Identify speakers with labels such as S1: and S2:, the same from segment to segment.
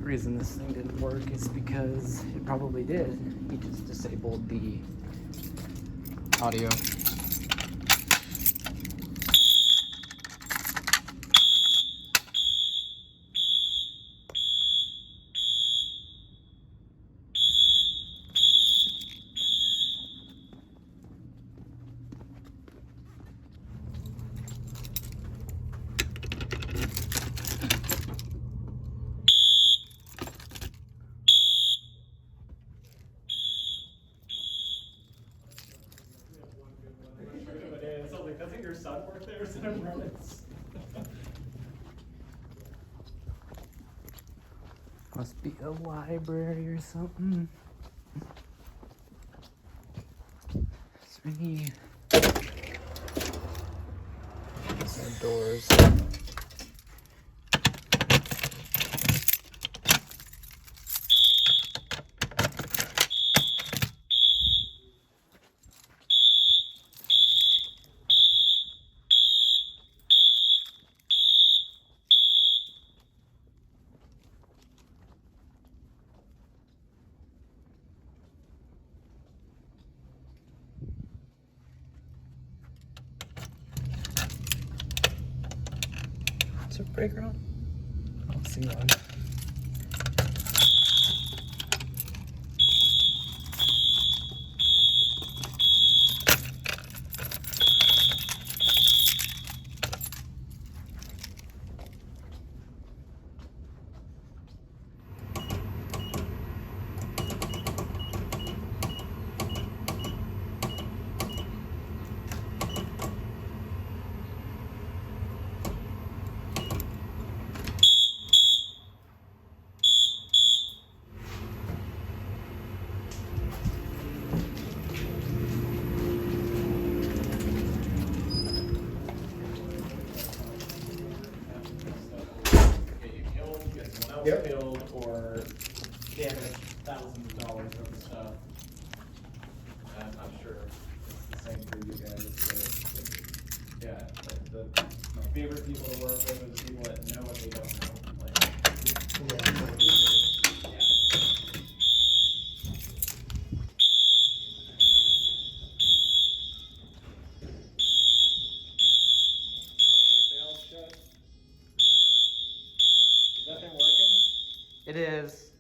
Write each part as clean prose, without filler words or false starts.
S1: reason this thing didn't work is because it probably did. He just disabled the audio.
S2: Doesn't your son work there as an apprentice?
S1: Must be a library or something. Is there any doors? Is there a breaker on? I don't see one.
S2: Yep. Killed or damaged thousands of dollars worth of stuff. I'm not sure it's the same for you guys, but yeah, my favorite people to work with are the people that know what they don't know. Like,
S1: It is.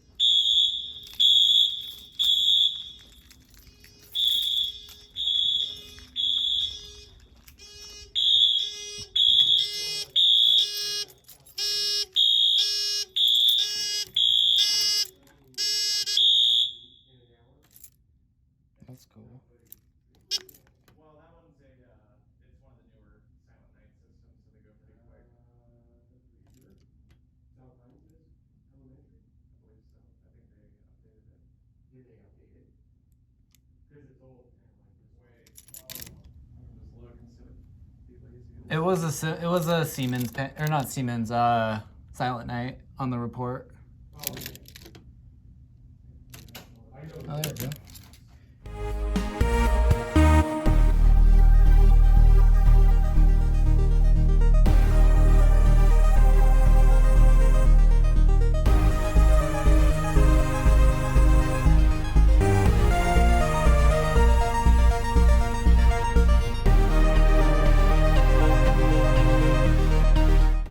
S1: That's cool.
S2: well, that one's it's one of the newer Silent Night systems, so they go pretty quick.
S3: South Pines is elementary?
S2: I believe so. I think they updated it.
S3: Did they update it? Because it's old and like this.
S2: Wait, does Logan be lazy?
S1: It was a Siemens or not Siemens. Silent Night on the report.
S3: Oh, okay. I know.
S1: Oh, there we go.